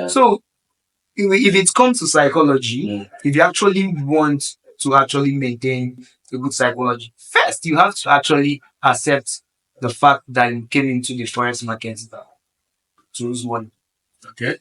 So if it comes to psychology, if you actually want to actually maintain a good psychology, first you have to actually accept the fact that you came into the forex market to lose money. Okay.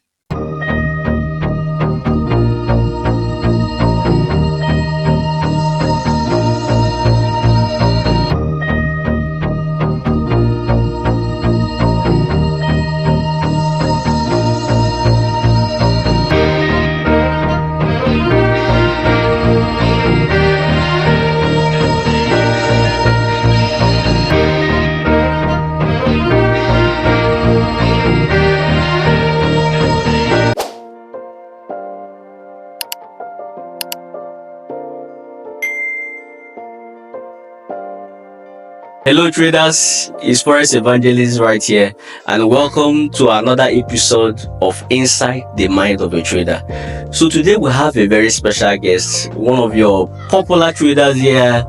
Hello traders, it's Forex Evangelist right here, and welcome to another episode of Inside the Mind of a Trader. So today we have a very special guest, one of your popular traders here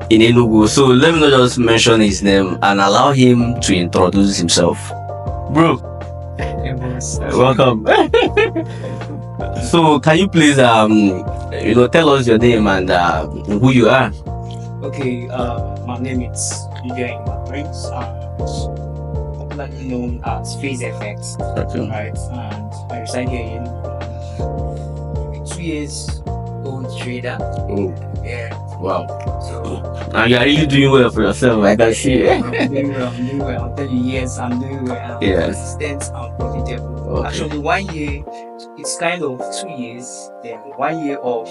in Enugu. So let me not just mention his name and allow him to introduce himself. Bro, welcome. So can you please tell us your name and who you are? Okay, my name is Evangelist, popularly known as Fayzfx. Okay. Right, and I reside here in 2 years old trader. Oh, Yeah, wow. so And you are really doing well for yourself, I can see. I'm doing well. I'll tell you, yes, I'm doing well. I'm Yeah. consistent and profitable. Okay. Actually, 1 year, it's kind of 2 years, then 1 year of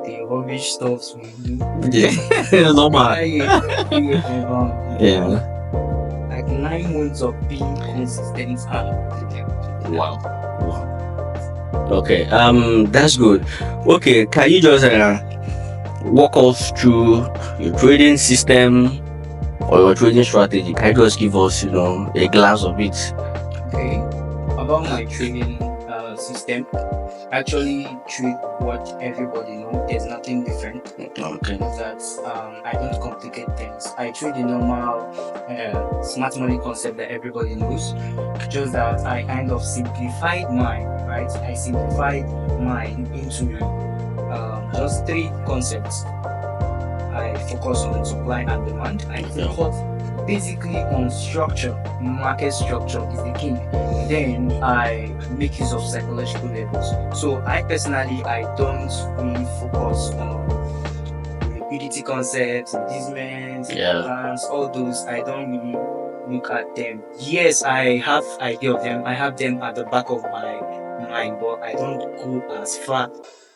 the rubbish stuff we do. Yeah, normal. 1 year of Yeah. like 9 months of being consistent and profitable. Wow. Okay. That's good. Okay. Can you just walk us through your trading system or your trading strategy? Can you just give us, a glance of it? Okay, about my trading system, actually trade what everybody knows. There's nothing different. Okay. That I don't complicate things. I trade the normal smart money concept that everybody knows. Just that I kind of simplified mine, right? I simplified mine into just 3 concepts. I focus on supply and demand. I focus basically on structure. Market structure is the key. Then I make use of psychological levels. So I personally, I don't really focus on liquidity concepts, investments, plans, all those. I don't really look at them. Yes, I have idea of them. I have them at the back of my mind, but I don't go as far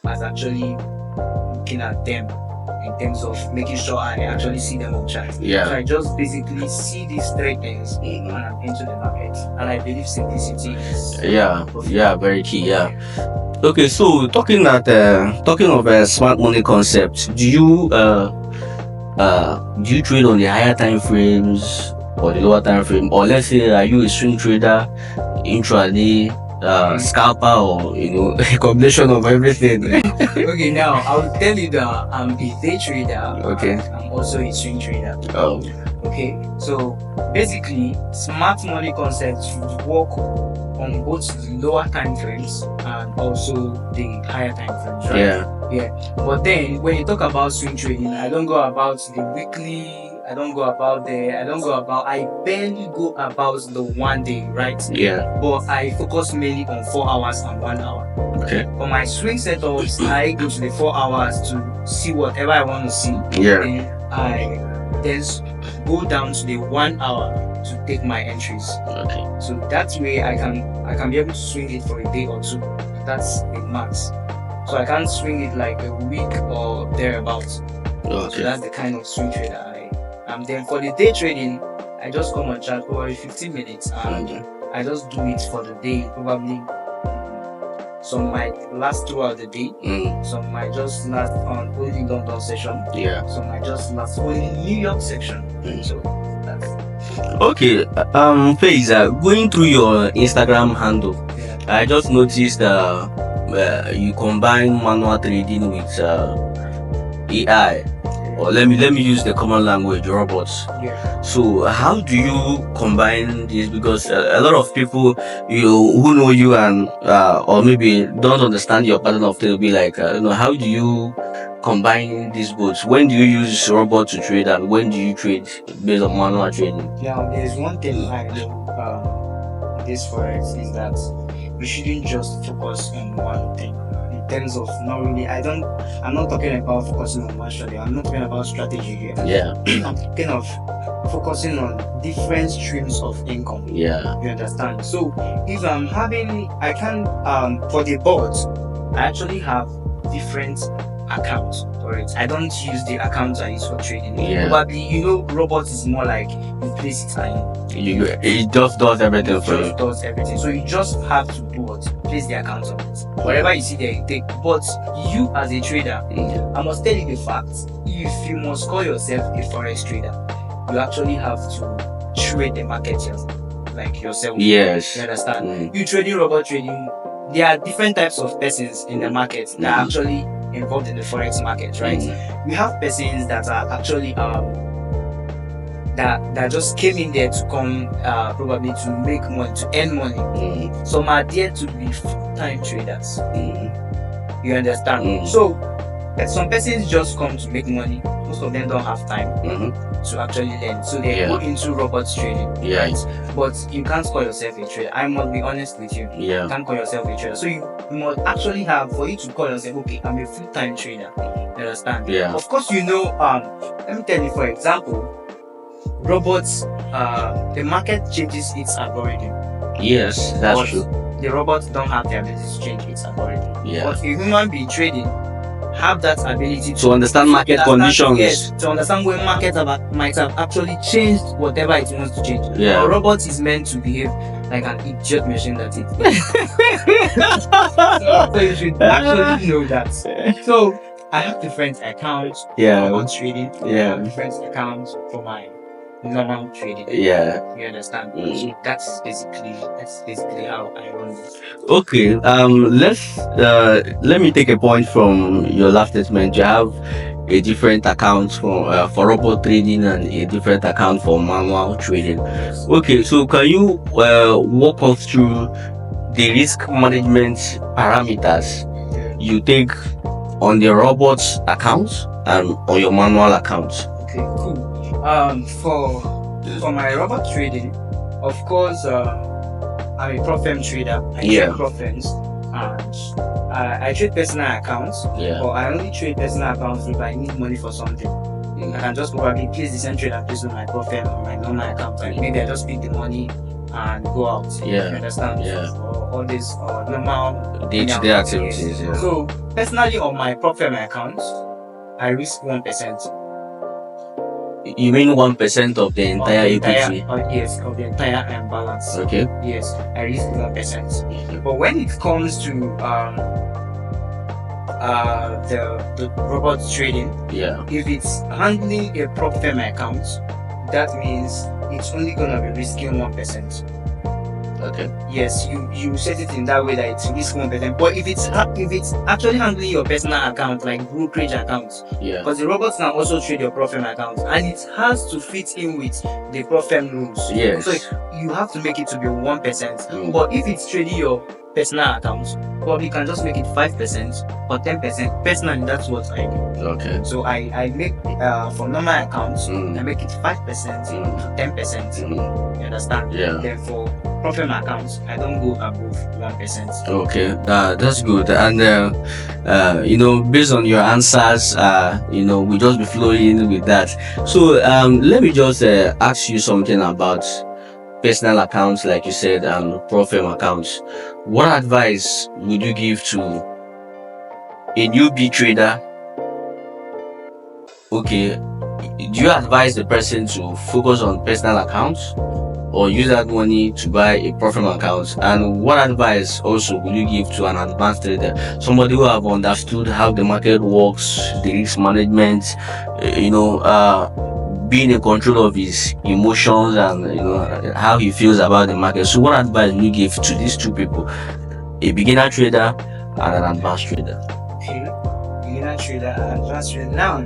as actually looking at them in terms of making sure I actually see them on chart. Yeah. So I just basically see these 3 things when I'm into the market, and I believe simplicity is very key. Yeah. Okay, so talking of smart money concept, do you trade on the higher time frames or the lower time frame, or let's say are you a swing trader, intraday, scalper, or a combination of everything? Okay, now I'll tell you that I'm a day trader. Okay. I'm also a swing trader. Oh. Okay, so basically smart money concepts should work on both the lower time frames and also the higher time frames, right? Yeah. But then when you talk about swing trading, I don't go about the weekly, I barely go about the 1 day, right? Yeah. But I focus mainly on 4 hours and 1 hour. Okay. For my swing setups, I go to the 4 hours to see whatever I want to see. Yeah. Then I go down to the 1 hour to take my entries. Okay. So that way I can be able to swing it for a day or 2. That's the max. So I can't swing it like a week or thereabouts. Okay. So that's the kind of swing trader I am. Then for the day trading, I just come on chat for 15 minutes and I just do it for the day. Probably some might last throughout the day. Some might just last on only London session. Yeah. Some might just last only New York section. So that's okay. Faiz, going through your Instagram handle, I just noticed you combine manual trading with AI. or let me use the common language, robots. Yeah. So how do you combine this? Because a lot of people who know you and or maybe don't understand your pattern of trade will be like, how do you combine these both? When do you use robot to trade, and when do you trade based on manual trading? Now, there's one thing I know this forex is that we shouldn't just focus on one thing. In terms of not really, I'm not talking about focusing on one strategy. I'm not talking about strategy here. Yeah. I'm talking of focusing on different streams of income. Yeah. You understand? So if I can for the board, I actually have different accounts for it. I don't use the accounts I use for trading. Yeah. Probably, robot is more like you place it and It just does everything for you. just does everything. So you just have to do what? Place the account on it. Whatever you see there, you take. But you as a trader, I must tell you the fact. If you must call yourself a forex trader, you actually have to trade the market yourself. Yes. You understand? Mm. You trading, robot trading, there are different types of persons in the market that are actually involved in the forex market, right? We have persons that are actually that just came in there to come probably to make money, to earn money. Some are there to be full-time traders. You understand? So some persons just come to make money. Most of them don't have time to actually learn, so they go into robot trading. Right? But you can't call yourself a trader. I must be honest with you. You can't call yourself a trader. So you must actually have, for you to call yourself, okay, I'm a full-time trader. You understand? Of course, let me tell you, for example, robots, the market changes its algorithm. Yes, that's But true. the robots don't have the ability to change its algorithm. But a human being trading have that ability to understand market conditions. Yes, to understand when market might have actually changed whatever it wants to change. Yeah. A robot is meant to behave like an idiot machine that it so you should actually know that. So I have different accounts for robot trading. I have different accounts for my normal trading. You understand? So that's basically how I run this. Okay. Let me take a point from your last statement. You have a different account for robot trading and a different account for manual trading. Okay. So can you walk us through the risk management parameters you take on the robot's account and on your manual account? Okay, cool. For my robot trading, of course, I'm a prop firm trader. I trade prop firms, and I trade personal accounts. But I only trade personal accounts if I need money for something. I can just probably place the same trade I place on my prop firm on my normal account. Like maybe I just pick the money and go out. You understand? Or all this normal day-to-day activities. So personally, on my prop firm account, I risk 1%. You mean 1% of the entire equity? Yes, of the entire balance. Okay. Yes, I risk 1%. But when it comes to the robot trading, if it's handling a prop firm account, that means it's only gonna be risking 1%. Okay. Yes, you set it in that way that it's risk 1%. But if it's actually handling your personal account, like brokerage accounts, because the robots can also trade your prop firm account, and it has to fit in with the prop firm rules. Yes. So you have to make it to be 1%. But if it's trading your personal account, probably you can just make it 5% or 10%. Personally, that's what I do. Okay. So I make for normal accounts, I make it 5% to 10%. You understand? Then for prop firm accounts, I don't go above 1%. Okay, that's good. And based on your answers, we just be flowing with that. So let me just ask you something about personal accounts, like you said, and prop firm accounts. What advice would you give to a newbie trader? Okay, do you advise the person to focus on personal accounts or use that money to buy a prop firm account? And what advice also will you give to an advanced trader, somebody who have understood how the market works, the risk management, being in control of his emotions, and how he feels about the market? So what advice will you give to these two people, a beginner trader and an advanced trader? Okay, beginner trader and advanced trader. Now,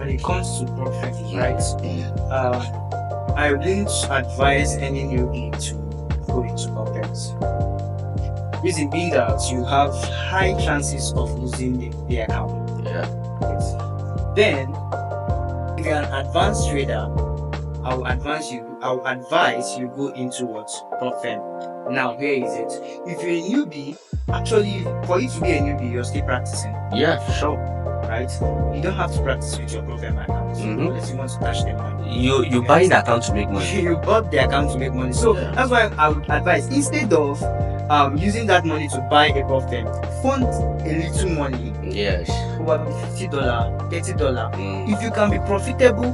when it comes to profit, right? Mm. I wouldn't advise any newbie to go into profits. Reason being that you have high chances of losing the account. Yeah. Yes. Then, if you're an advanced trader, I will advise you go into what? Profit. Now, where is it? If you're a newbie, actually, for you to be a newbie, you're still practicing. Yeah, for sure. Right? You don't have to practice with your profit account unless you want to touch the money. You buy the account to make money. You bought the account to make money. So that's why I would advise, instead of using that money to buy a profit, fund a little money. Yes. Probably $50, $30. If you can be profitable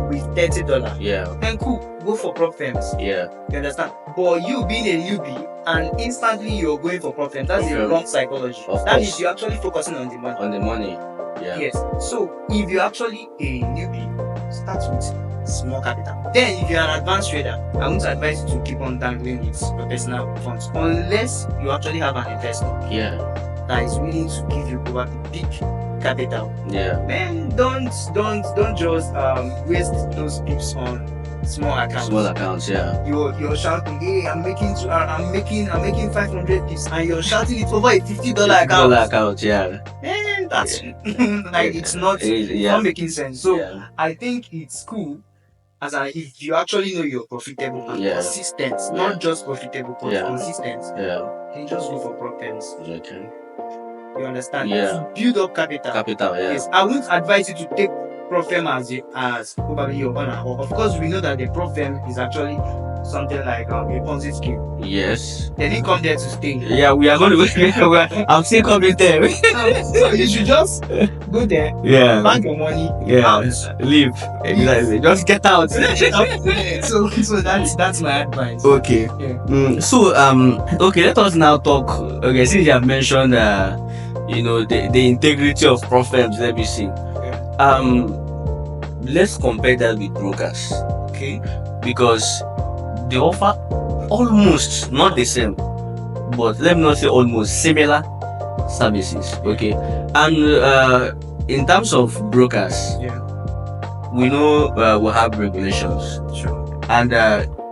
with $30, then cool, go for profits. Yeah. You understand? But you being a newbie and instantly you're going for profit, that's the wrong psychology. That means you're actually focusing on the money. On the money. Yeah. Yes. So if you're actually a newbie, start with small capital. Then if you're an advanced trader, I won't advise you to keep on dangling with your personal funds unless you actually have an investor. Yeah. That is willing to give you probably big capital. Yeah. Then don't just waste those pips on small accounts. Small accounts, yeah. You're shouting, hey, I'm making 500 pips, and you're shouting it over a $50 account. Account, yeah. And that's like it's not making sense. So I think it's cool if you actually know you're profitable and consistent, not just profitable but consistent. Then just go for profits. Okay. You understand? Yeah. To build up capital. Capital, yeah. Yes. I wouldn't advise you to take profit as probably your honor. Of course, we know that the profit is actually something like a Ponzi scheme. Yes. They didn't come there to stay. Yeah, we are going to. I'm still coming there. So you should just go there. Yeah. Bank your money. Yeah. Leave. Exactly. Just get out. so that's my advice. Okay. Yeah. So okay, let us now talk. Okay, since you have mentioned the integrity of profits, let me see. Let's compare that with brokers. Okay. Because they offer almost not the same, but let me not say almost similar services. Okay. And in terms of brokers, we know we have regulations. Sure. And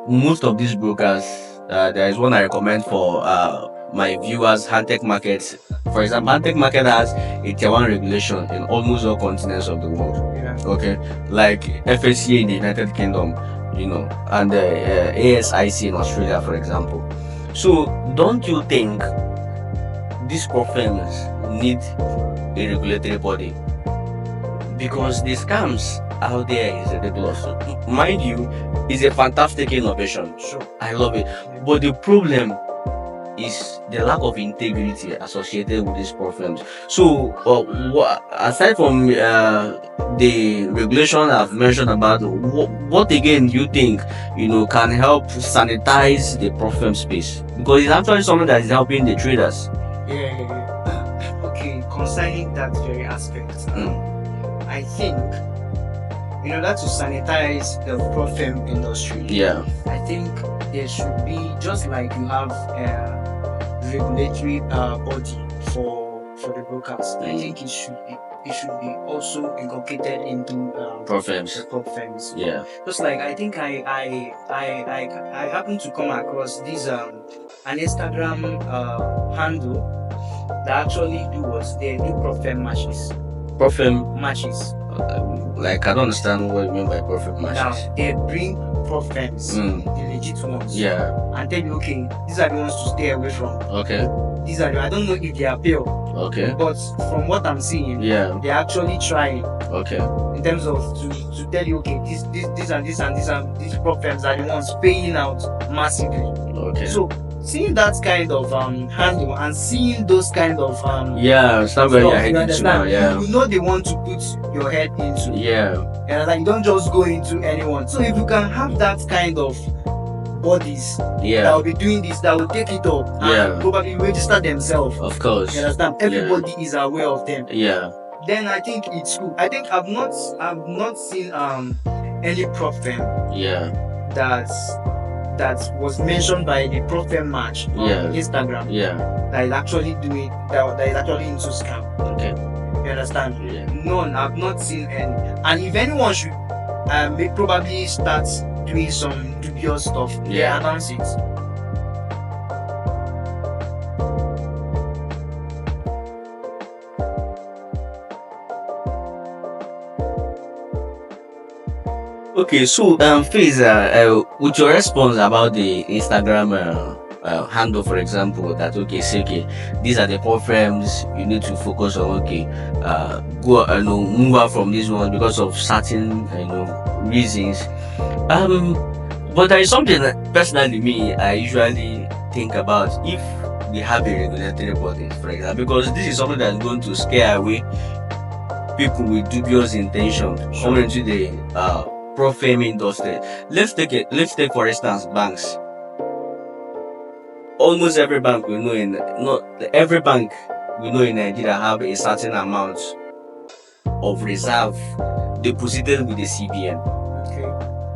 most of these brokers, there is one I recommend for my viewers, Handtech Markets. For example, Handtech Market has a Tier 1 regulation in almost all continents of the world. Yeah. Okay, like FSCA in the United Kingdom, and ASIC in Australia, for example. So, don't you think these firms need a regulatory body? Because the scams out there is ridiculous. Mind you, it's a fantastic innovation. Sure. I love it. But the problem is the lack of integrity associated with these firms. So, aside from the regulation I've mentioned about, what again you think can help sanitize the firm space? Because it's actually something that is helping the traders. Yeah. Okay, concerning that very aspect, I think in order to sanitize the firm industry, I think there should be, just like you have regulatory body for the brokers. I think it should be also inculcated into the firms. Yeah. Just like I think I happened to come across this an Instagram handle that actually they do profit matches. Matches. Like, I don't understand what you mean by profit matches. Now they bring firms, the legit ones. Yeah. And tell you, okay, these are the ones to stay away from. Okay. These are I don't know if they are pure. Okay. But from what I'm seeing, they're actually trying. Okay. In terms of to tell you, okay, these firms are the ones paying out massively. Okay. So seeing that kind of handle and seeing those kind of somewhere you're heading to now. You know they want to put your head into. And like, you don't just go into anyone. So if you can have that kind of bodies that will be doing this, that will take it up and probably register themselves. Of course. You understand? Everybody is aware of them. Then I think it's cool. I think I've not seen any prop firm that was mentioned by the prop firm match on Instagram. That is actually doing that is actually into scam. Okay. You understand? Yeah. None. I've not seen any. And if anyone should may probably start doing some dubious stuff, they Yeah. announce it. Okay, so Faiz, with your response about the Instagram handle, for example, that okay, say okay, these are the problems you need to focus on. Okay, go move out from this one because of certain reasons. But there is something that personally me I usually think about if we have a regulatory body, for example, because this is something that's going to scare away people with dubious intention coming into the pro-fame industry. Let's take for instance banks. Almost every bank we know in not every bank we know in Nigeria have a certain amount of reserve deposited with the CBN.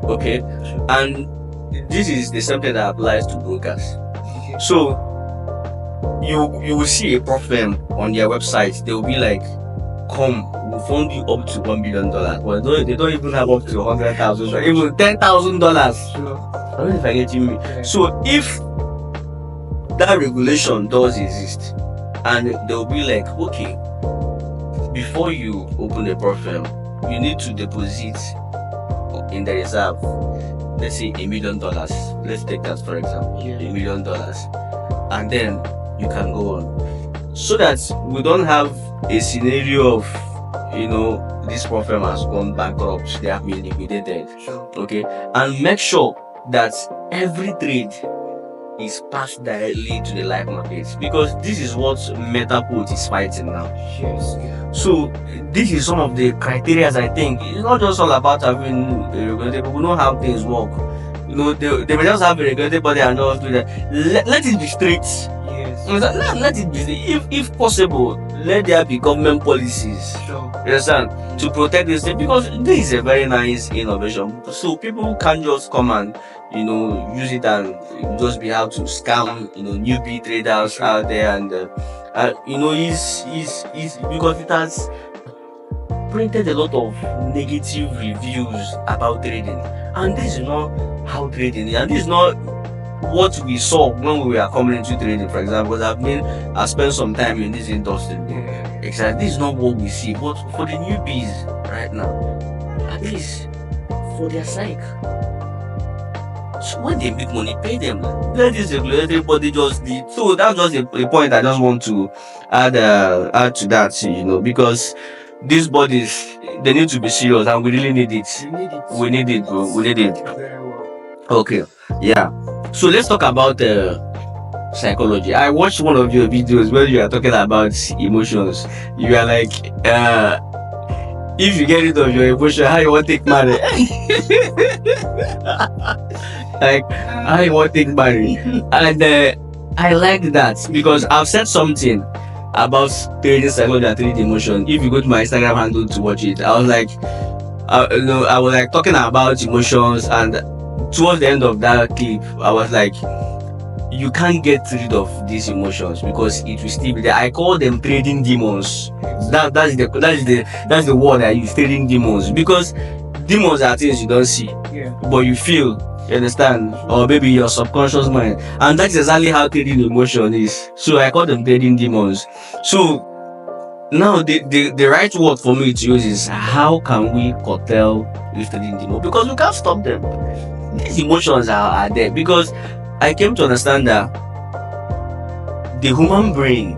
Okay, and this is the same thing that applies to brokers. So you will see a pro firm on their website. They will be like, "Come, we'll fund you up to $1 billion." But they don't even have up to $100,000, even $10,000. I don't know if I getting me. So if that regulation does exist, and they'll be like, okay, before you open a pro firm, you need to deposit in the reserve, let's say $1 million. Let's take that for example, $1 million, and then you can go on, so that we don't have a scenario of this pro firm has gone bankrupt, they have been liquidated. Okay, and make sure that every trade is passed directly to the live market, because this is what Metapult is fighting now. So this is some of the criteria. I think it's not just all about having a regulated, people know how things work. They may just have a regulated body and not do that. Let it be strict. Let it be, if possible, let there be government policies. You understand? To protect this thing, because this is a very nice innovation. So people can't just come and use it and just be able to scam newbie traders out there, and is because it has printed a lot of negative reviews about trading, and this is not how trading is, and this is not what we saw when we were coming into trading. For example, I spent some time in this industry. Exactly, this is not what we see. But for the newbies right now, at least for their sake, so when they make money, pay them. Let this regulatory body just lead. So that's just a point I just want to add to that, because these bodies, they need to be serious, and we really need it. We need it, bro. We need it. Okay, yeah. So let's talk about psychology. I watched one of your videos where you are talking about emotions. You are like, if you get rid of your emotion, how you want to take money? Like, how you want to take money? And I like that, because I've said something about trading psychology and trading emotion. If you go to my Instagram handle to watch it, I was like, I was like talking about emotions, and towards the end of that clip, I was like, you can't get rid of these emotions because it will still be there. I call them trading demons. That's the word I use, trading demons, because demons are things you don't see, but you feel. You understand? Or maybe your subconscious mind, and that's exactly how trading emotion is. So I call them trading demons. So now the right word for me to use is, how can we curtail these trading demons? Because we can't stop them. These emotions are there, because I came to understand that the human brain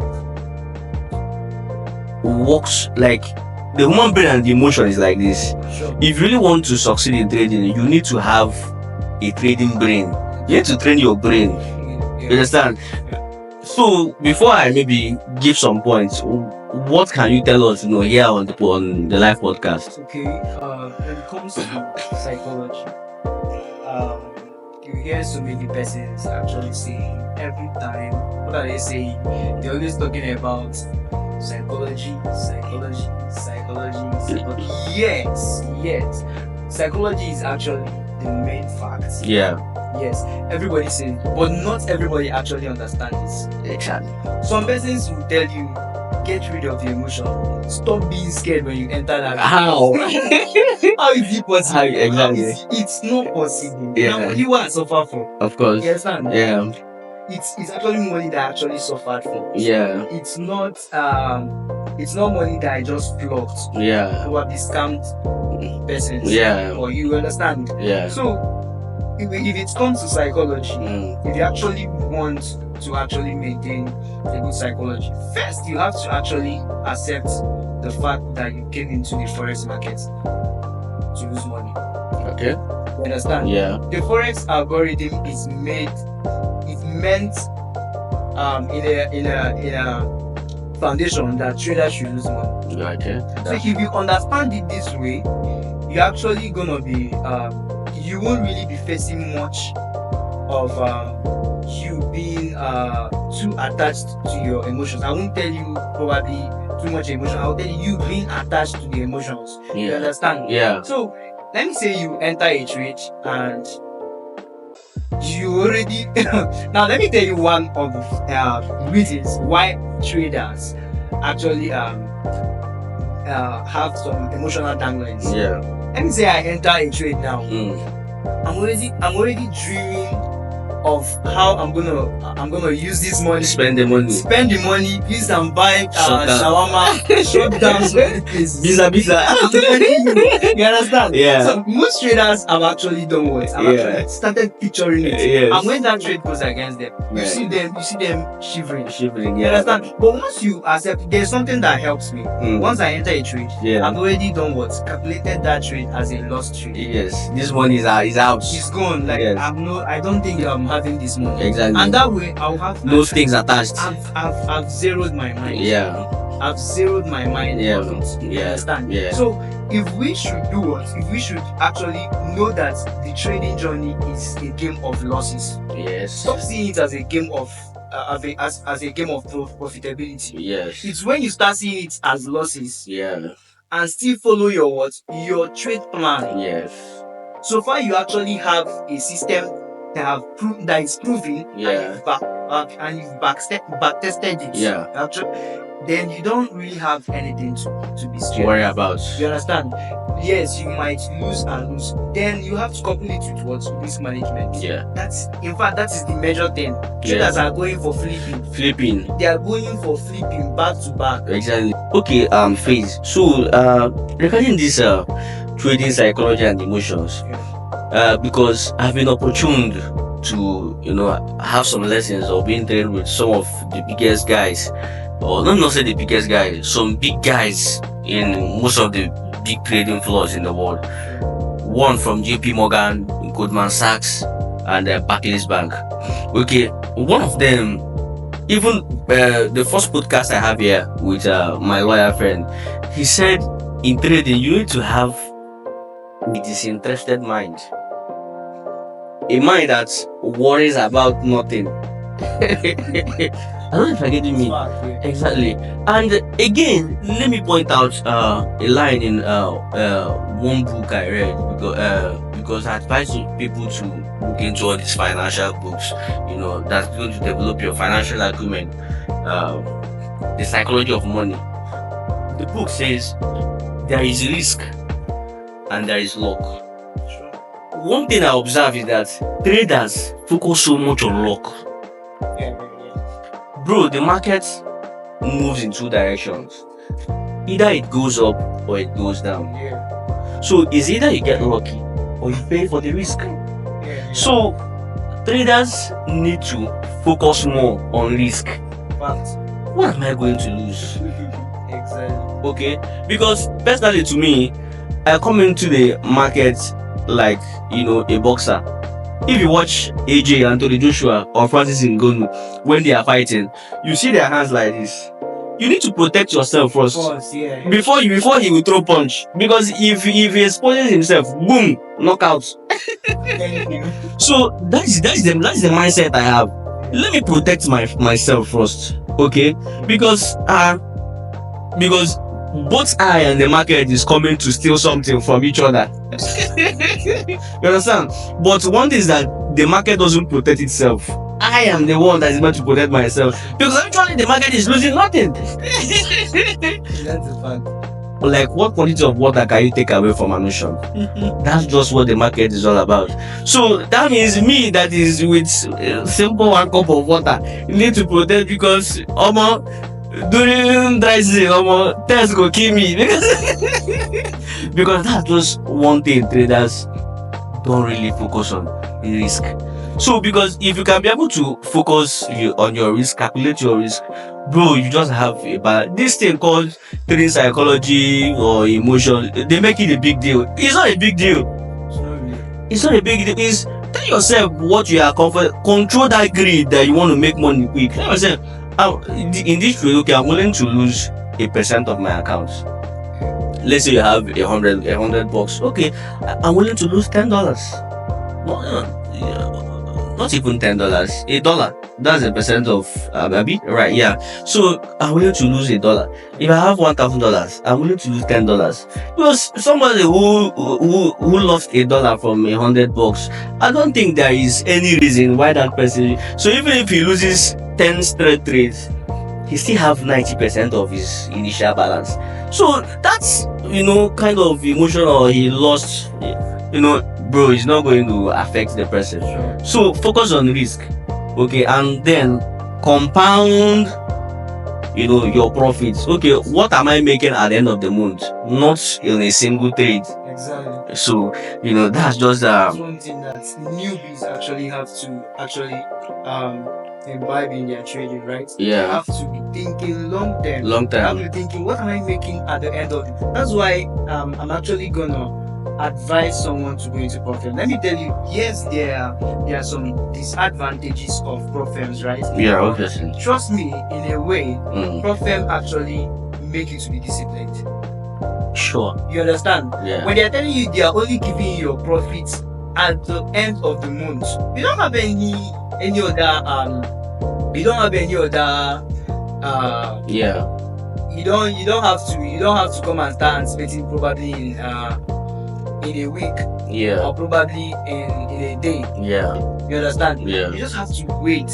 works like the human brain, and the emotion is like this. If you really want to succeed in trading, you need to have a trading brain. You need to train your brain. You understand? So before I maybe give some points, what can you tell us here on the live podcast? Okay, when it comes to psychology, you hear so many persons actually saying every time, what are they saying? They're always talking about psychology. Yes, psychology is actually the main fact. Yes, everybody says, but not everybody actually understands this. Exactly. Some persons will tell you get rid of the emotion. Stop being scared when you enter that. How? How is it possible? How exactly? It's not possible. Yeah. Now, you are suffer for. Of course. You understand? Yeah. It's actually money that I actually suffered for. Yeah. It's not money that I just plucked. Yeah. Probably scammed persons. Yeah. Or you understand? Yeah. So if it comes to psychology, if you actually want to actually maintain a good psychology, first you have to actually accept the fact that you came into the forex market to lose money. Okay. You understand? Yeah. The forex algorithm is meant in a foundation that traders should lose money. Okay. So if you understand it this way, you're actually gonna be you won't really be facing much of you being too attached to your emotions. I won't tell you probably too much emotion. I'll tell you being attached to the emotions. You understand? Yeah. So let me say you enter a trade and you already now let me tell you one of the reasons why traders actually have some emotional danglings. Yeah. Let me say I enter a trade now. I'm already dreaming of how I'm gonna use this money. Spend the money. Use and buy Shut down. shawarma, shut down so many places. Visa. You understand? Yeah. So most traders have actually done what? Actually started picturing it. Yes. And when that trade goes against them, you Right. see them shivering. Shivering. You Yeah. understand? But once you accept, there's something that helps me. Once I enter a trade, Yeah. I've already done what? Calculated that trade as a lost trade. Yes. This one is out. It's gone. Like Yes. I don't think I'm having this money. Exactly. And that way I'll have Those things attached. I've zeroed my mind. Yeah. I've zeroed my mind. Yeah. on it. You Yeah. understand? Yeah. So if we should do what? If we should actually know that the trading journey is a game of losses. Yes. Stop seeing it as a game of as a game of profitability. Yes. It's when you start seeing it as losses Yeah. and still follow your trade plan. Yes. So far you actually have a system that is proven Yeah. and you've back tested it. Yeah. Then you don't really have anything to be scared. Worry about. You understand? Yes, you might lose and lose. Then you have to couple it with what? Risk management. Yeah. That is the major thing. Traders are going for flipping. They are going for flipping back to back. Exactly. Okay, Fayz. So, regarding this trading psychology and emotions, because I've been opportuned to have some lessons or being trained with some of the biggest guys, or not say the biggest guys, some big guys in most of the big trading floors in the world. One from JP Morgan, Goldman Sachs, and Barclays Bank. Okay, one of them, even the first podcast I have here with my lawyer friend, he said in trading you need to have a disinterested mind, a mind that worries about nothing. I don't know if you're getting me. Exactly. And again, let me point out a line in one book I read, because I advise people to look into all these financial books, that's going to develop your financial acumen, the psychology of money. The book says there is risk and there is luck. One thing I observe is that traders focus so much on luck. Bro, the market moves in two directions. Either it goes up or it goes down. So it's either you get lucky or you pay for the risk. So traders need to focus more on risk. What am I going to lose? Exactly. Okay, because personally to me, I come into the market like a boxer. If you watch AJ, Anthony Joshua, or Francis Ngannou when they are fighting, you see their hands like this. You need to protect yourself first before he will throw punch, because if he exposes himself, boom, knockout. So that's the mindset I have. Let me protect myself first, okay? Because both I and the market is coming to steal something from each other. You understand? But one thing is that the market doesn't protect itself. I am the one that is meant to protect myself because actually the market is losing nothing. That's the fact. Like, what quantity of water can you take away from an ocean? That's just what the market is all about. So that means me that is with simple 1 cup of water need to protect because during dry season things go kill me because that's just one thing traders don't really focus on, risk. So because if you can be able to focus on your risk, calculate your risk, bro, you just have this thing called trading psychology or emotion, they make it a big deal. It's not a big deal. It's not a big deal. It's tell yourself what you are comfortable. Control that greed that you want to make money quick. Tell yourself, in this trade, okay, I'm willing to lose 1% of my account. Let's say you have $100. Okay, I'm willing to lose $10. Not even $10, $1. That's 1% of right? Yeah. So I'm willing to lose $1. If I have $1,000, I'm willing to lose $10 because somebody who lost $1 from $100, I don't think there is any reason why that person. So even if he loses 10 straight trades, he still have 90% of his initial balance. So that's kind of emotional. He lost, bro, it's not going to affect the person. So focus on risk, okay, and then compound your profits. Okay, what am I making at the end of the month, not in a single trade? Exactly. So that's just one thing that newbies actually have to imbibe in their trading, right? Yeah. You have to be thinking long term. Long term. You have to be thinking, what am I making at the end of it? That's why I'm actually gonna advise someone to go into prop firm. Let me tell you, yes, there are some disadvantages of prop firms, right? Yeah, obviously. Trust me, in a way, prop firm actually make you to be disciplined. Sure. You understand? Yeah. When they're telling you they are only giving you your profits at the end of the month, you don't have any other yeah. You don't have to come and start anticipating probably in a week, yeah, or probably in a day. Yeah. You understand? Yeah. You just have to wait.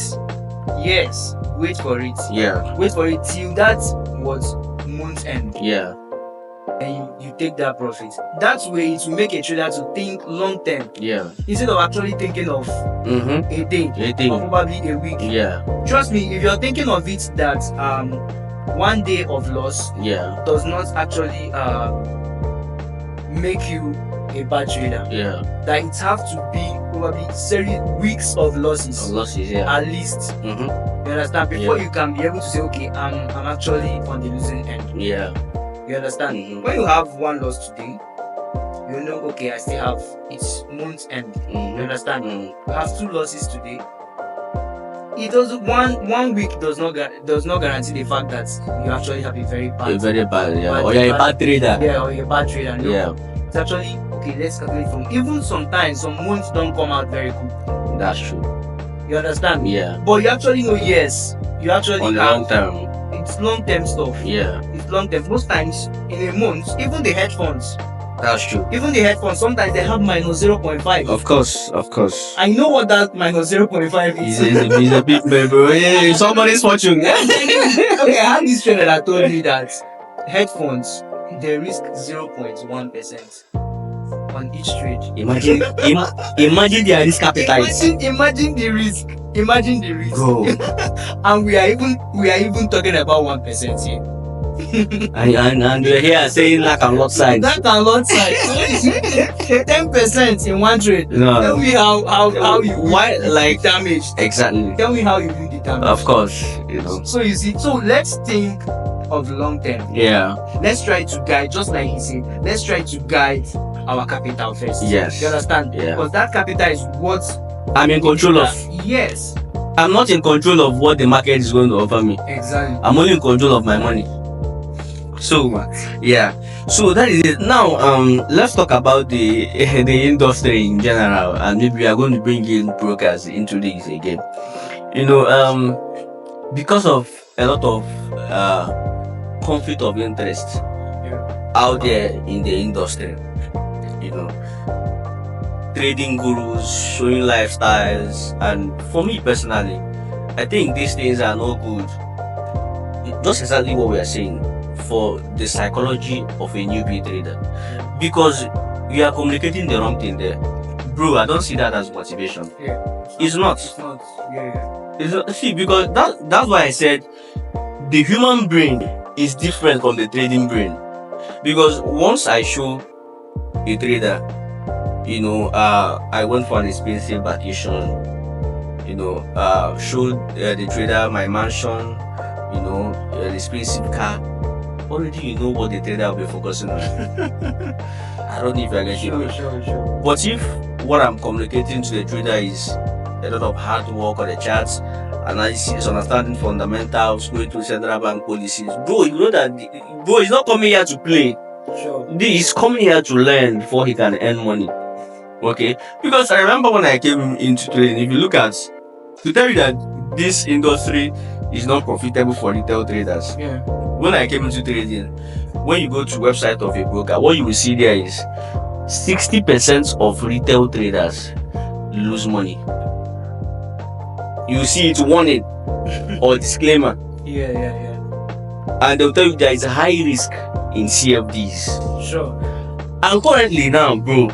Yes, wait for it. Yeah. Wait for it till that was month end. Yeah. And you take that profit. That way it will make a trader to think long term. Yeah. Instead of actually thinking of a day or probably a week. Yeah. Trust me, if you're thinking of it that 1 day of loss does not actually make you a bad trader. Yeah. That it have to be probably several weeks of losses. At least. You understand? Before you can be able to say, okay, I'm actually on the losing end. Yeah. You understand? When you have one loss today, you know, okay, I still have it's month end. You understand? You have 2 losses today. It does one week does not guarantee the fact that you actually have a very bad, or you're a bad trader. Yeah, or you're a bad trader. No. Yeah. It's actually okay. Let's calculate from even sometimes some months don't come out very good. That's true. You understand? Yeah. But you actually know, yes, you actually on the long term. It's long term stuff. Yeah. It's long term. Most times in a month, even the hedge funds. That's true. Even the hedge funds, sometimes they have minus 0.5. Of course. I know what that minus 0.5 is. It's a big bro. Hey, somebody's fortune. Okay, I had this trader that told me that hedge funds, they risk 0.1% on each trade. Imagine their risk appetite. Imagine the risk. Go. And we are even talking about 1% here. and you're here saying that and lot side. 10% in one trade. No. Tell me how you damaged. Exactly. Tell me how you will be damaged. Of course, So you see, so let's think of long term. Yeah. Let's try to guide, just like he said, let's try to guide our capital first. Yes. You understand? Yeah. Because that capital is what I'm in control of. Yes. I'm not in control of what the market is going to offer me. Exactly. I'm only in control of my money. So yeah. So that is it. Now let's talk about the industry in general, and maybe we are going to bring in brokers into this again. Because of a lot of conflict of interest out there in the industry, trading gurus showing lifestyles, and for me personally, I think these things are no good. Just exactly what we are saying for the psychology of a newbie trader, because you are communicating the wrong thing there, bro. I don't see that as motivation. Yeah. It's not. It's not. Yeah. It's not. See, because that's why I said the human brain is different from the trading brain. Because once I show a trader, I went for an expensive vacation, showed the trader my mansion, an expensive car. Already you know what the trader will be focusing on. I don't know if I get you. Sure. But if what I'm communicating to the trader is a lot of hard work on the charts, analysis, understanding fundamentals, going through central bank policies, bro, you know that bro is not coming here to play. Sure. He's coming here to learn before he can earn money. Okay? Because I remember when I came into trading, if you look at, to tell you that this industry is not profitable for retail traders. Yeah. When I came into trading, when you go to website of a broker, what you will see there is 60% of retail traders lose money. You see it warning or disclaimer. Yeah. And they'll tell you there is a high risk in CFDs. Sure. And currently now, bro,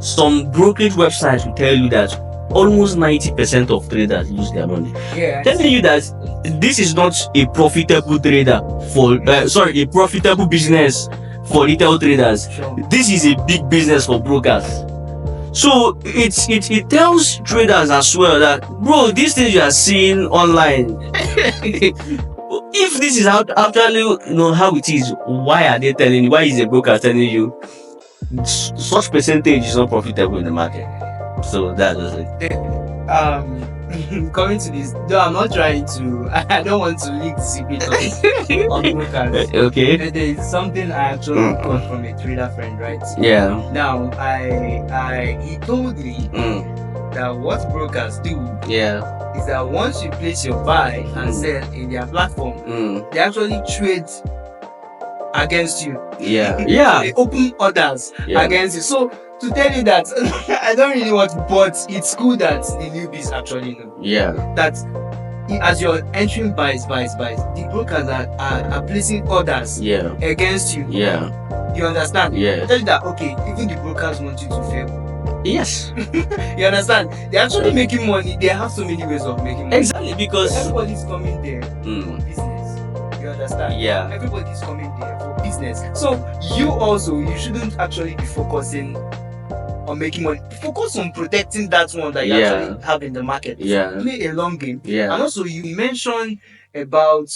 some brokerage websites will tell you that almost 90% of traders lose their money. Yeah. Telling you that this is not a profitable trader a profitable business for retail traders. Sure. This is a big business for brokers. So it tells traders as well that, bro, these things you are seeing online, if this is actually how it is, why are they telling you? Why is a broker telling you such percentage is not profitable in the market? So that was it. Coming to this, though I'm not trying to, I don't want to leak the secret of brokers. Okay. But there is something I actually got from a trader friend, right? Yeah. Now, he told me that what brokers do is that once you place your buy and sell in their platform, they actually trade against you. Yeah. They open orders against you. So to tell you that I don't really want to, but it's cool that the newbies actually know. Yeah. That as you're entering buys, the brokers are placing orders against you. Yeah. You understand? Yeah. Tell you that even the brokers want you to fail. Yes. You understand? They're actually making money. They have so many ways of making money. Exactly, because everybody's coming there for business. You understand? Yeah. Everybody's coming there for business. So you shouldn't actually be focusing on making money. Focus on protecting that one that you actually have in the market. Play a long game. And also you mentioned about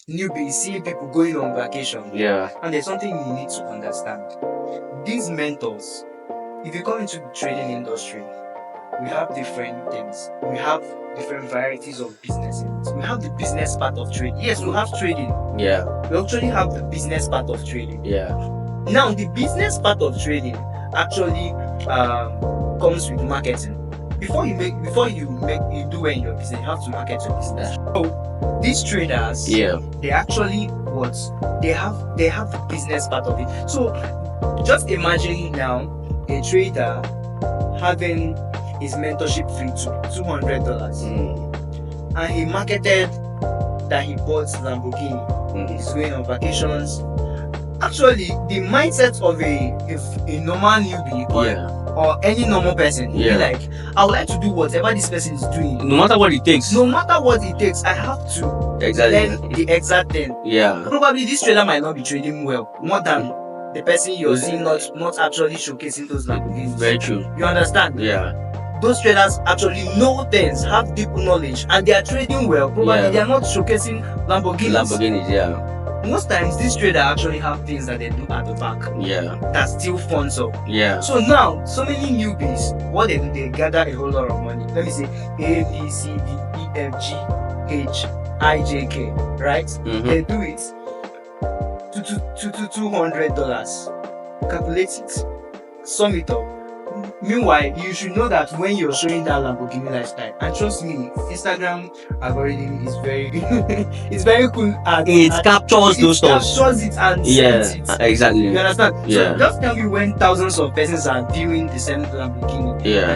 newbies seeing people going on vacation. And there's something you need to understand. These mentors, if you come into the trading industry, we have different things. We have different varieties of businesses. We have the business part of trade. Yes, we have trading. We actually have the business part of trading. Now, the business part of trading actually comes with marketing. Before you do well in your business, you have to market your business. So these traders, they actually they have the business part of it. So just imagine now a trader having his mentorship fee to $200, and he marketed that he bought Lamborghini. He's going on vacations. Actually, the mindset of a normal newbie or any normal person will be like, I would like to do whatever this person is doing. No matter what it takes. I have to learn the exact thing. Probably this trader might not be trading well, more than the person you're seeing not actually showcasing those Lamborghinis. Very true. You understand? Those traders actually know things, have deep knowledge, and they are trading well. Probably they are not showcasing Lamborghinis. Most times, these traders actually have things that they do at the back. That still funds up. So now, so many newbies, what they do, they gather a whole lot of money. Let me say A, B, C, D, E, F, G, H, I, J, K. Right? They do it to $200. Calculate it. Sum it up. Meanwhile, you should know that when you're showing that Lamborghini lifestyle, and trust me, Instagram algorithm is very, it's very cool. It captures those it thoughts. captures it and Yeah, sends it. exactly. You understand? Yeah. So just tell me when thousands of persons are viewing the same Lamborghini, Yeah.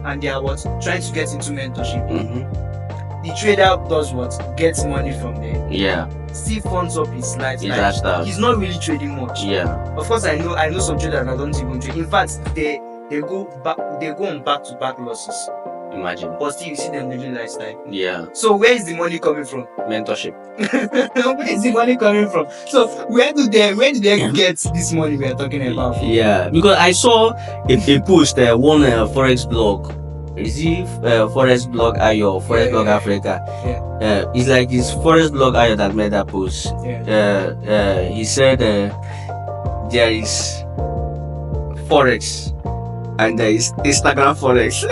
and they are what, trying to get into mentorship. Mm-hmm. The trader does what? Gets money from there. Yeah. Still funds up his lifestyle. His lifestyle. He's not really trading much. Yeah. Of course, I know some traders that don't even trade. In fact, they go on back-to-back losses. Imagine. But still, you see them living lifestyle. Yeah. So where is the money coming from? Mentorship. Where is the money coming from? So where do they get this money we are talking about? Yeah, because I saw a post one forex blog. Is it forex blog Ayo, forex blog Africa? Yeah. It's like his forex blog Ayo that made that post. Yeah. He said there is forex and there is Instagram forex.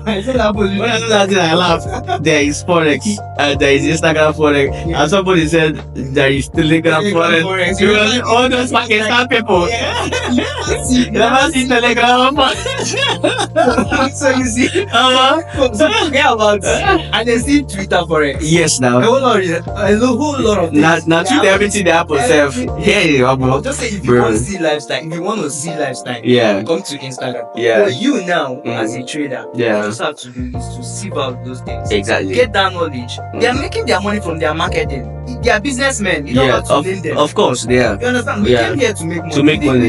I said that was When I saw that thing, I laughed. There is forex and there is Instagram forex, and somebody said there is Telegram forex. Because all those Pakistan people. You never see Telegram forex. So you see, So forget about it. And they see Twitter forex. yes, A now. whole lot of things. Now treat everything they happen self. Yeah, I'll just say if you bro. want to see lifestyle, if you want to see lifestyle, Yeah. come to Instagram. Yeah. But you now, Mm. as a trader, Yeah. what you just have to do is to sieve out those things. Exactly. Get that knowledge. They are making their money from their marketing. They are businessmen. You don't Yeah, have to blame them. of course, yeah. You understand? We Yeah. came here to make money. To make money,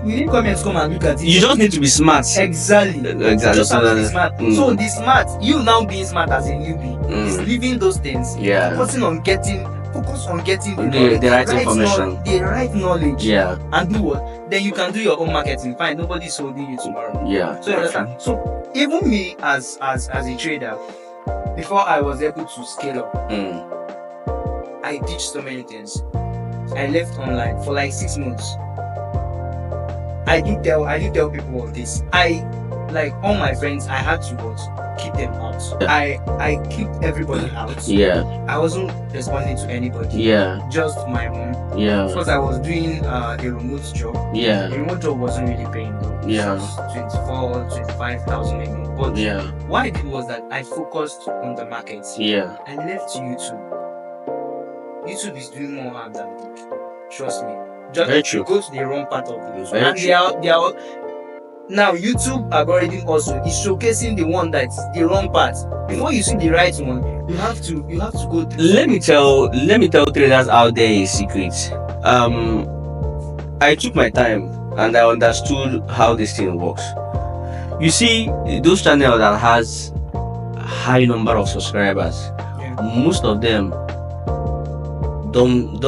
We didn't come here to come and look at it. You just need to be smart. Exactly. Exactly. You just have to be smart. Mm. So the smart, you now being smart as a newbie, is Mm. leaving those things. Yeah. Focus on getting The right information. the right knowledge. Yeah. And do what? Then you can do your own marketing. Fine, nobody's holding you tomorrow. Yeah. So you understand? So even me as a trader, before I was able to scale up, Mm. I did so many things. I left online for like 6 months. I did tell people of this. Like all my friends, I had to what? Keep them out. Yeah. I keep everybody out. Yeah. I wasn't responding to anybody. Yeah. Just my mom. Yeah. Because I was doing a remote job. Yeah. The remote job wasn't really paying though. Yeah. It was 25,000 a month. But Yeah. what I did was that I focused on the market. Yeah. I left YouTube. YouTube is doing more harm than good. Trust me. Just Very true. go to the wrong part of the Very and true. they are now YouTube algorithm also is showcasing the one that's the wrong part. Before you see the right one, you have to go through. Let me tell traders out there a secret. I took my time and I understood how this thing works. You see, those channels that has high number of subscribers, Yeah. most of them don't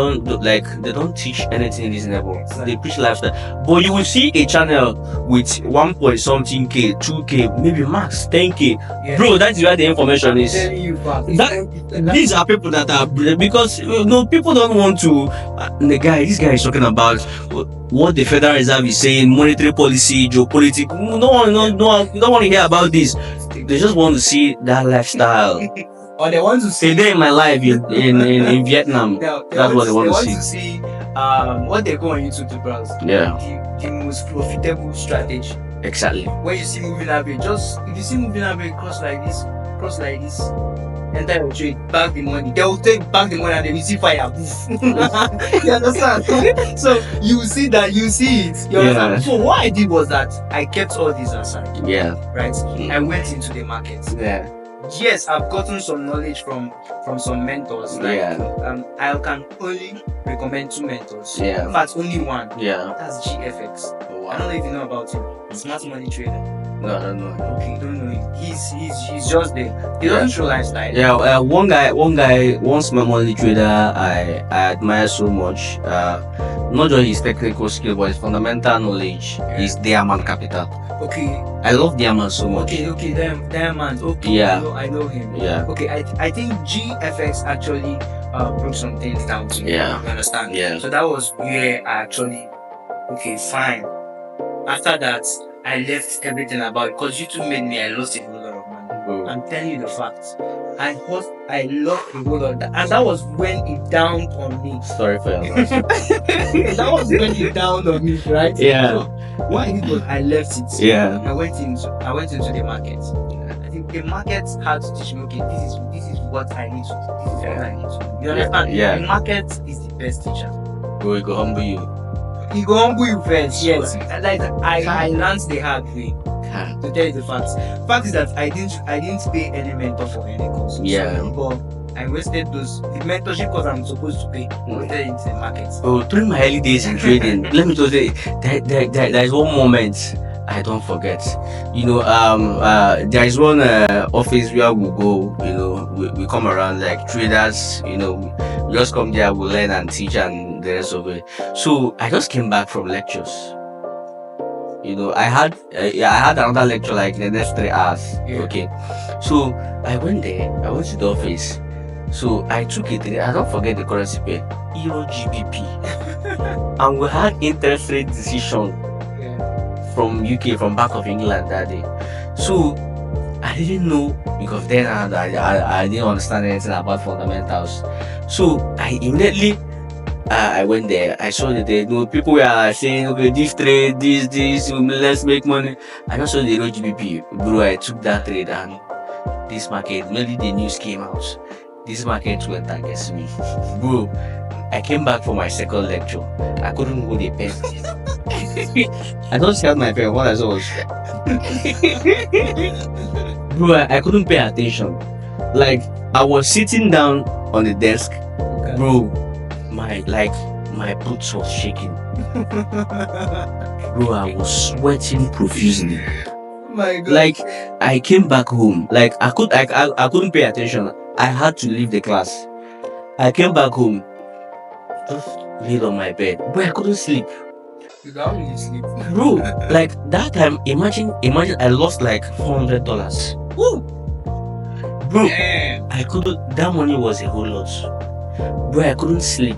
like, they don't teach anything reasonable. They preach lifestyle. But you will see a channel with 1 point something K, 2K, maybe max 10K. Yeah. Bro, that's where the information I'm is. telling you, fam. These are people that are because people don't want to. This guy is talking about what the Federal Reserve is saying, monetary policy, geopolitics. You don't want to hear about this. They just want to see that lifestyle. Or they want to see A day in my life in Vietnam. That's what they want to see. What they go on YouTube to browse. Yeah. The most profitable strategy. Exactly. When you see moving average, if you see moving average cross like this, enter your trade, back the money. They will take back the money and they will see fire. You understand? So you see that, you see it. You understand? Yeah. So what I did was that I kept all these aside. Yeah. Right? I went into the market. Yeah. Yes, I've gotten some knowledge from some mentors. Like, Yeah. I can only recommend 2 mentors. Yeah. In fact, only one. Yeah. That's GFX. Oh, I don't know if you know about him. Smart money trader. No, I don't know. Okay, you don't know him. He's just there. He Yeah. doesn't show lifestyle. Yeah, one small money trader I admire so much. Not just his technical skill, but his fundamental knowledge is Diamond Capital. Okay. I love Diamond so much. Okay, Diamond. Okay. Yeah. I know him. Yeah. Okay, I think GFX actually broke some things down to me. Yeah. You understand? Yeah. So that was where I actually, okay, fine. After that, I left everything about it because YouTube made me, I lost a whole lot of money. I'm telling you the facts. I lost a whole lot. And that was when it dawned on me. Sorry for your loss. That was when it dawned on me, right? Yeah. So what I did was I left it. Yeah. I went into the market. I think the market had to teach me, okay, this is what I need to do. This is what I need to do. You understand? Yeah. The market is the best teacher. Bro, it go humble you. He go humble you first, yes. Like I learned the hard way. To tell you the facts. Fact is that I didn't pay any mentor for any course. Yeah. So, but I wasted the mentorship course I'm supposed to pay. Wasted into the market. Oh, during my early days in trading, let me just say there is one moment I don't forget. You know, there is one office where we go. You know, we come around like traders. You know, we just come there, we learn and teach and the rest of it. So I just came back from lectures. You know, I had another lecture like the next 3 hours. Yeah. Okay, so I went there. I went to the office. So I took it. I don't forget the currency pair, Euro GBP, and we had interest rate decision from UK, from Bank of England that day. So I didn't know, because then I didn't understand anything about fundamentals. So I immediately I went there. I saw that people were saying, okay, this trade, this, let's make money. I just saw the Euro GBP, bro. I took that trade, and this market, maybe the news came out. This market went against me, bro. I came back for my second lecture. I couldn't hold a pen. I just held my pen. What I saw was, bro, I couldn't pay attention. Like, I was sitting down on the desk, bro. My boots was shaking. Bro, I was sweating profusely. Oh my God. Like, I came back home. Like, I couldn't pay attention. I had to leave the class. I came back home, just laid on my bed. Bro, I couldn't sleep. You can't really sleep. Bro, like that time, imagine I lost like $400. Woo! Bro, Damn. I couldn't, that money was a whole lot. Bro, I couldn't sleep.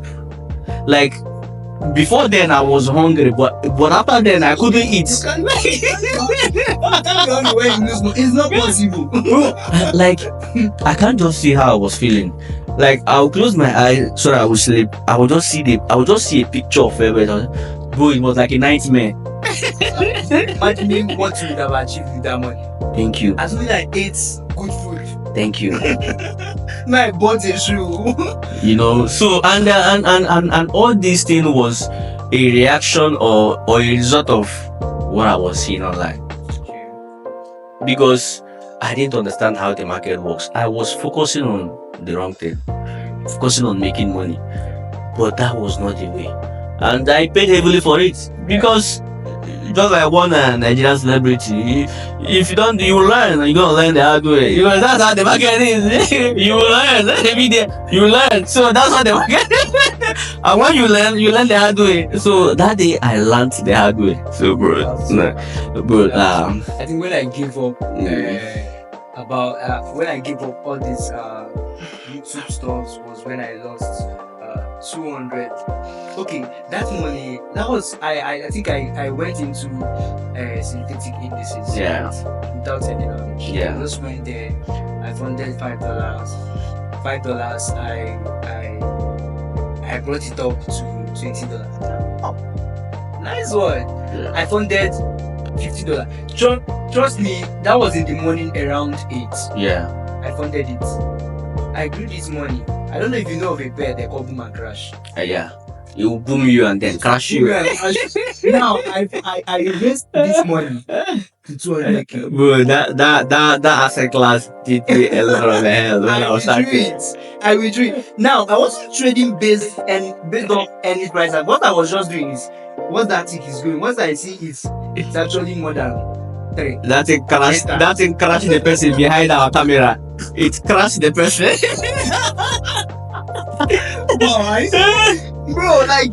Like, before then I was hungry, but after then I couldn't eat. It's not possible. Bro, like, I can't just see how I was feeling. Like, I'll close my eyes so that I will sleep. I will just see a picture of everything. Bro, it was like a nightmare. Imagine what you would have achieved with that money. Thank you. As soon as I ate good food. Thank you. Now I bought a shoe. You know, so and all this thing was a reaction or a result of what I was seeing online. Because I didn't understand how the market works. I was focusing on the wrong thing, focusing on making money, but that was not the way, and I paid heavily for it. Because just like one Nigerian celebrity, if you don't, you will learn. You're gonna learn the hard way. Because that's how the market is. You will learn every day. You learn. So that's how the market is. And when you learn the hard way. So that day I learned the hard way. So bro, I think when I gave up when I gave up all these YouTube stuff was when I lost 200. Okay, that money, that was I think I went into synthetic indices. Yeah. Right? Without any knowledge. Yeah. I just went there. I funded $5. $5. I brought it up to $20. Oh, nice one. Yeah. I funded $50. Trust me, that was in the morning around 8. Yeah. I funded it. I grew this money. I don't know if you know of a pair they call boom and crash. Yeah. It will boom you and then crash you. Now I raised this money to 200k. Bro, that asset class did me a lot of hell when I was starting. I withdrew it. Now I wasn't trading based on any price. And what I was just doing is, once that tick is going, once I see it's actually more than 3. That thing crash the person behind our camera. It crashed the person. Bro, like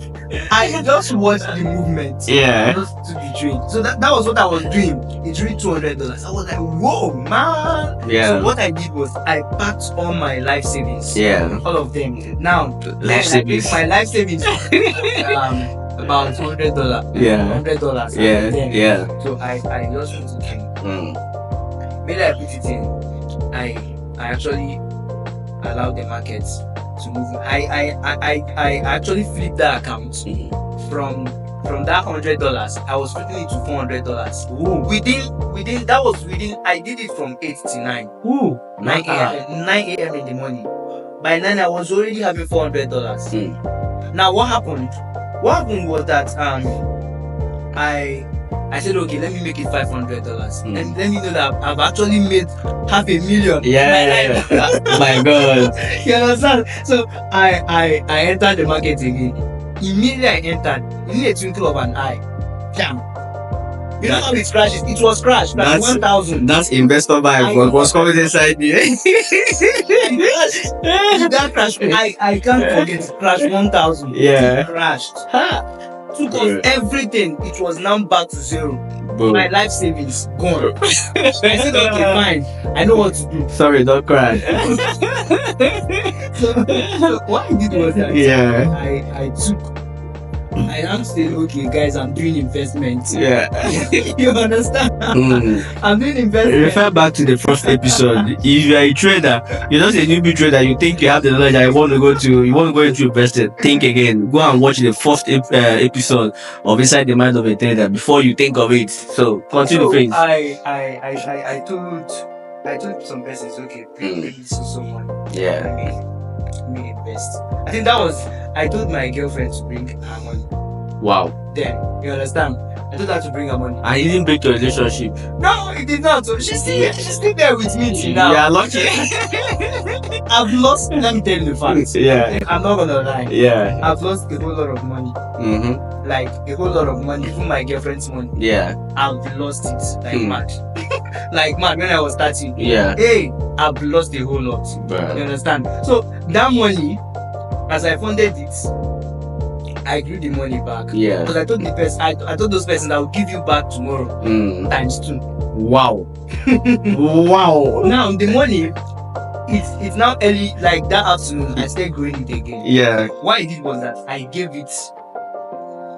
I just watched the movement. Yeah. Just to the trade. So that was what I was doing. It reached $200. I was like, whoa, man. Yeah. So what I did was I packed all my life savings. Yeah. All of them. Now Life savings. my life savings about $200. Yeah. $100. Yeah. Then, Yeah. So I just put it in. Mm. Maybe I put it in. I actually allow the market to move. I actually flipped that account from that $100. I was flipping it to $400. Within that was within. I did it from 8 to 9. 9 a.m. 9 a.m. in the morning. By 9 I was already having $400. Now what happened? What happened was that I said, okay, let me make it $500, and let me know that I've actually made $500,000. Yeah. My God. You understand? So I entered the market again. Immediately I entered, in a twinkle of an eye. Damn. You know how it crashes? It was crashed. Like 1,000. That's investor vibe. Was coming inside me. That crash, I can't forget it. Crashed 1,000. Yeah. It crashed. Took off everything. It was now back to zero. Boom. My life savings gone. I said, okay, fine. I know what to do. Sorry, don't cry. So what I did was that I now said, okay, guys, I'm doing investments. Yeah. You understand? I'm doing investments. Refer back to the first episode. If you are a trader, you're not a newbie trader, you think you have the knowledge and you want to go into investing, think again. Go and watch the first episode of Inside the Mind of a Trader before you think of it. So continue, please. I told some persons, okay, bring this to someone. Yeah. Let me invest. I think that was, I told my girlfriend to bring her money. Wow. Then, you understand? I told her to bring her money. And you didn't break your relationship? No, it did not. So she's still there with me till now. Yeah, lucky. I've lost, let me tell you the facts. Yeah. I'm not gonna lie. Yeah. I've lost a whole lot of money. Like a whole lot of money, even my girlfriend's money. Yeah. I've lost it like mad. Like mad when I was starting. Yeah. Hey, I've lost a whole lot. Bruh. You understand? So that money, as I funded it, I grew the money back. Yeah. Because I told the person, I told those persons I will give you back tomorrow times 2. Wow. Wow. Now the money, it's now early, like that afternoon. I started growing it again. Yeah. What I did was that I gave it.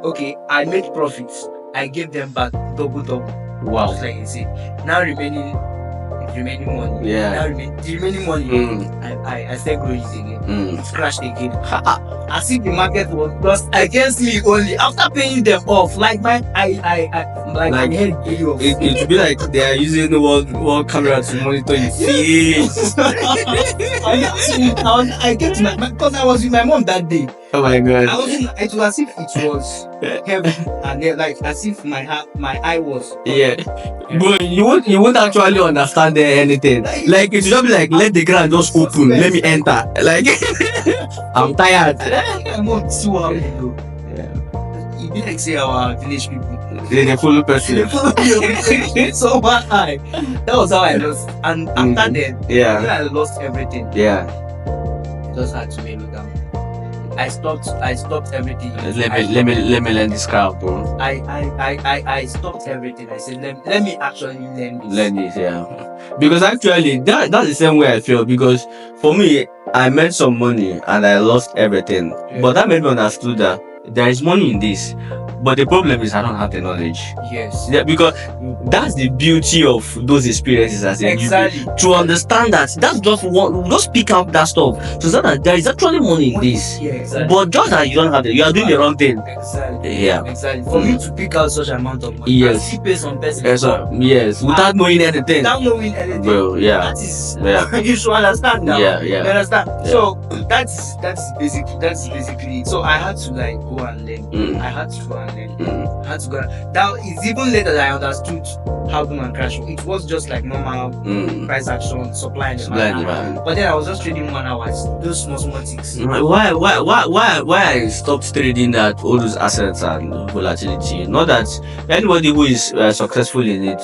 Okay, I made profits. I gave them back double. Wow. Just like you say. Now remaining money. Yeah. Now the remaining money. I started growing it again. It crashed again. As if the market was lost against me only after paying them off. Like my my head paid off. It would be like they are using one camera to monitor your face. I get to because I was with my mom that day. Oh my God. It was as if it was heavy and like as if my eye was. Yeah. But you won't actually understand anything. Like it should be like, let the ground just open, let me enter. Like I'm tired. My mom too happy though. Yeah. It be like say our village people. They follow person. They follow me. So that was how I lost. And after then, when I lost everything. Yeah. I just had to mellow down. I stopped everything. Let me learn this crowd, bro. I stopped everything. I said let me actually learn this. Learn this, yeah. Because actually that's the same way I feel. Because for me, I made some money and I lost everything. Yeah. But that made me understood that there is money in this. But the problem is I don't have the knowledge. Yes. Yeah, because that's the beauty of those experiences as a exactly. To understand that that's just pick up that stuff. So that there is actually money in this. Yeah, exactly. But just that you don't have it, you are doing the wrong thing. Exactly. Yeah. Exactly. For me to pick out such amount of money, yes. and still pay some person. Yes. Without knowing anything. Without knowing anything. Well, yeah. That is. Yeah. You should understand now. Yeah. You understand? Yeah. So that's basically. So I had to like go and learn. I had to go and learn. I had to go. That is even later that I understood how boom and crash. It was just like normal price action, supply and demand. But then I was just trading 1 hour. Those small things. Why I stopped trading that all those assets and volatility? Not that anybody who is successful in it,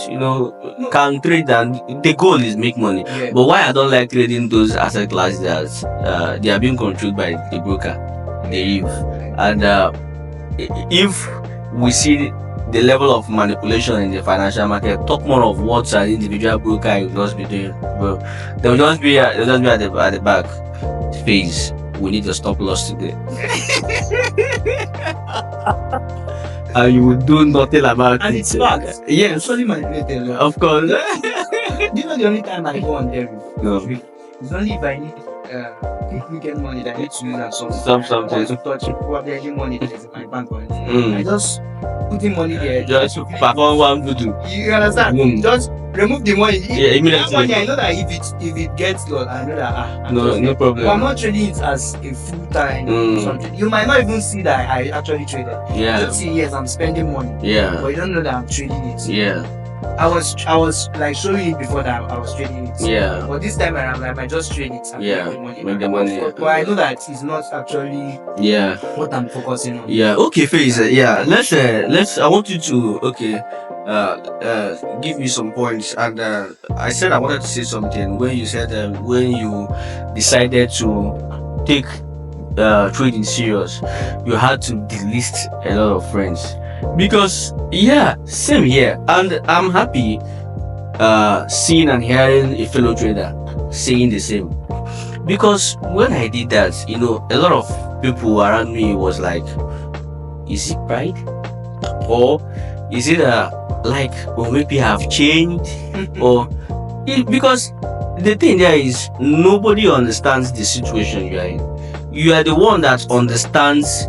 can trade and the goal is make money. Yeah. But why I don't like trading those asset classes that they are being controlled by the broker, the EVE, and if we see the level of manipulation in the financial market, talk more of what an individual broker will just be doing. But they'll just be at the back. Phase, we need to stop loss today. And you will do nothing about and it. It's back. Yes. It's only manipulated. Of course. Do you know the only time I go on there? No. It's only if I need if we get money that I need to use and Something. or to touch probably any money that is in my bank or anything. Mm. I just put in money there. Just perform one voodoo. You understand? Mm. Just remove the money. Yeah, That immediately. money, I know that if it gets lost, I know that I'm No, just no there. problem. But I'm not trading it as a full time something. You might not even see that I actually traded. Yeah. You just see, yes, I'm spending money, Yeah. but you don't know that I'm trading it. Yeah. I was like showing it before that I was trading it. Yeah. But this time around, I might just trade it and Yeah, make the money. make the money. But I know that it's not actually Yeah. what I'm focusing on. Yeah. Okay, Fayz. Yeah. Let's. I want you to. Okay. Give me some points. And I said I wanted to say something when you said when you decided to take trading serious, you had to delist a lot of friends. Because yeah, same here. And I'm happy seeing and hearing a fellow trader saying the same. Because when I did that, a lot of people around me was like, is it pride? Or is it like, or maybe I've changed? Or because the thing there is nobody understands the situation you are in. You are the one that understands,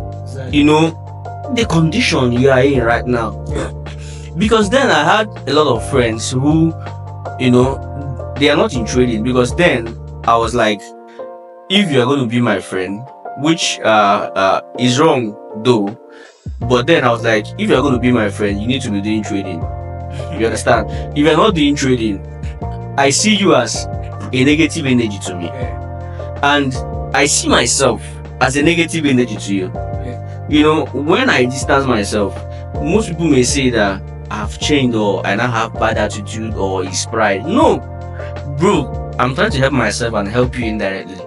the condition you are in right now. Because then I had a lot of friends who, they are not in trading. Because then I was like, if you are going to be my friend, which is wrong though, but then I was like, if you are going to be my friend, you need to be doing trading. You understand? If you are not doing trading, I see you as a negative energy to me, and I see myself as a negative energy to you. When I distance myself, most people may say that I've changed or I now have bad attitude or it's pride. No, bro, I'm trying to help myself and help you indirectly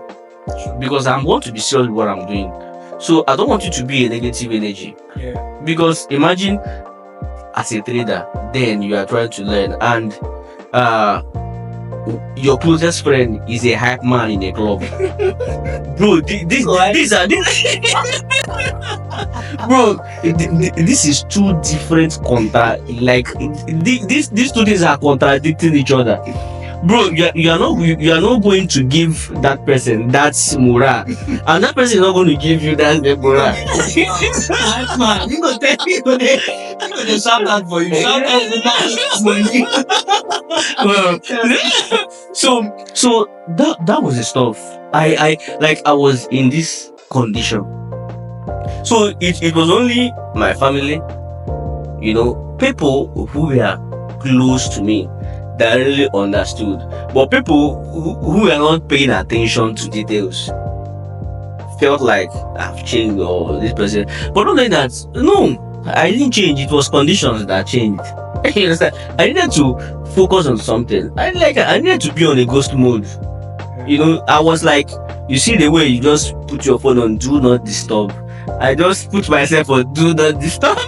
because I want to be serious with what I'm doing. So I don't want you to be a negative energy. Because imagine as a trader, then you are trying to learn and your closest friend is a hype man in a club. Bro, these are bro, this is two different like these two things are contradicting each other. Bro, you are not going to give that person that morale, and that person is not going to give you that morale. Man, you go tell me they shout out for you. Shout out money. So that was the stuff. I was in this condition. So it was only my family, people who were close to me that really understood. But people who were not paying attention to details felt like I've changed or this person. But not like that. No, I didn't change. It was conditions that changed. You understand? I needed to focus on something. I needed to be on a ghost mode. I was like, you see the way you just put your phone on do not disturb. I just put myself on do not disturb.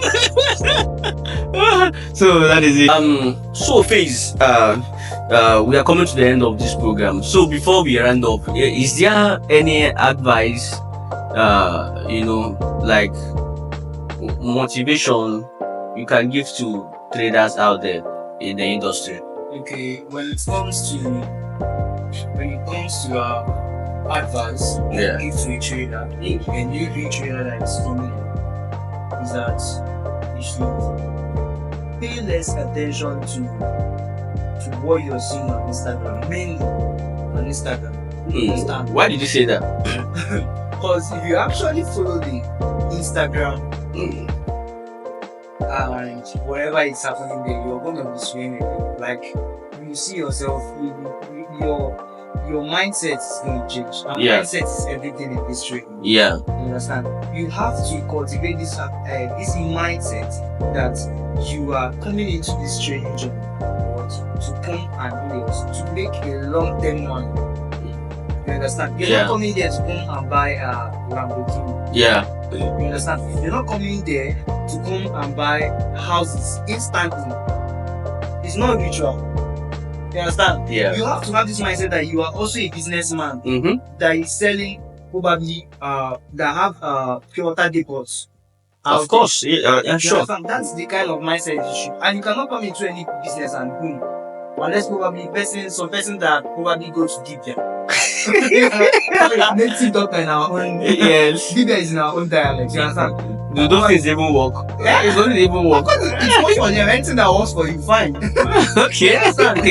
So that is it. So Fayz, we are coming to the end of this program. So before we round up, is there any advice, like motivation you can give to traders out there in the industry? Okay, when it comes to advice give to a trader, a new trader that is coming in, is that you should pay less attention to what you're seeing on Instagram, mainly on Instagram. Understand? Why did you say that? Because if you actually follow the Instagram and whatever is happening there, you're going to be swimming. Like you see yourself, your mindset is going to change. And mindset is everything in this trading. Yeah. You understand? You have to cultivate this mindset that you are coming into this trading journey to come and do this, to make a long-term money. You understand? You're not coming there to come and buy a Lamborghini. Yeah. You understand? You're not coming there to come and buy houses instantly. It's not ritual. You understand? Yeah. You have to have this mindset that you are also a businessman that is selling probably that have pure water depots. Of course, yeah, sure. That's the kind of mindset you should. And you cannot come into any business and boom, unless probably some person that probably go to Libya. Native doctor in our own. Yes. Libya is in our own dialect. You understand? Do those things even work? Yeah. It doesn't even work. It's working for them. Anything that works for you, fine. Okay.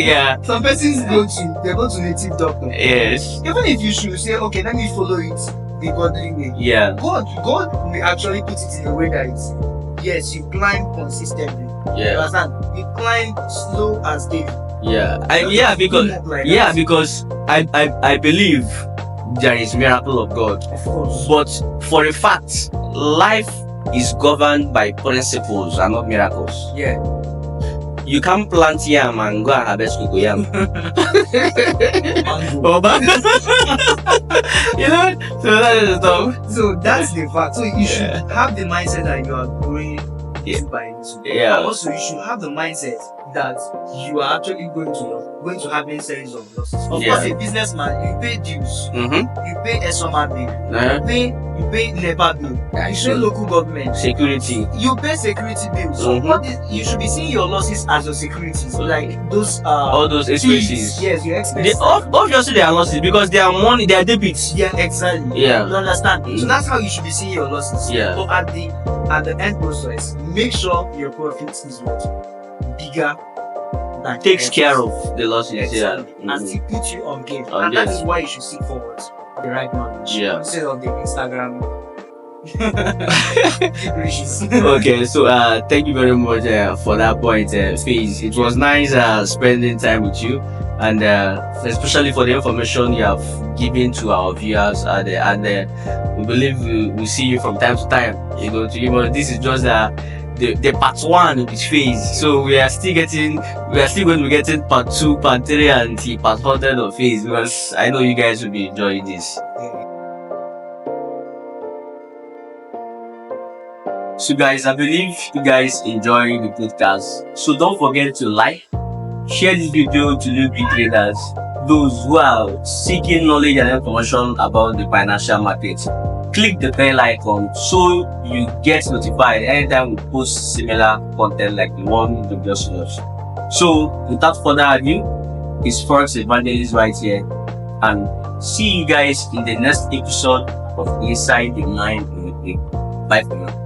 Yeah. Some persons they go to native doctor. Yes. Even if you should say, okay, let me follow it the godly way. Yeah. God will actually put it in a way that it's, yes, you climb consistently. You Yeah. understand? You climb slow and steady. Yeah. Because I believe there is miracle of God. Of course. But for a fact, life is governed by principles and not miracles. Yeah. You can't plant yam and go and harvest cocoyam. Mango. You know, so that is the stuff. So that's the fact. So you should have the mindset that you are growing Yeah. by little. Yeah. And also, you should have the mindset that you are actually going to have a series of losses. Of course, a businessman, you pay dues, Mm-hmm. you pay SOMA bill, you pay NEPA bill, you pay local government, Security. you pay security bills. So you should be seeing your losses as your security. So like those All those expenses. Yes, your expenses. Obviously, they are losses because they are money, they are debits. Yeah, exactly. Yeah. You understand? So that's how you should be seeing your losses. Yeah. So at the end process, make sure your profit is what? Bigger than Takes your care losses. of the losses. Exactly. Yeah. And still put you on game. On And that game. is why you should seek forward the right knowledge. Yeah. Instead of the Instagram. Okay, so thank you very much for that point, Fayz. It was nice spending time with you, and especially for the information you have given to our viewers. And we believe we see you from time to time. You know, this is just the part 1 with Fayz. So we are still going to be getting part 2, part 3, and the part 100 of Fayz, because I know you guys will be enjoying this. So guys, I believe you guys enjoy the podcast. So don't forget to like, share this video to new big traders, those who are seeking knowledge and information about the financial market. Click the bell icon so you get notified anytime we post similar content like the one you just watched. So without further ado, it's Forex Evangelist right here, and see you guys in the next episode of Inside the Mind of the Day. Bye for now.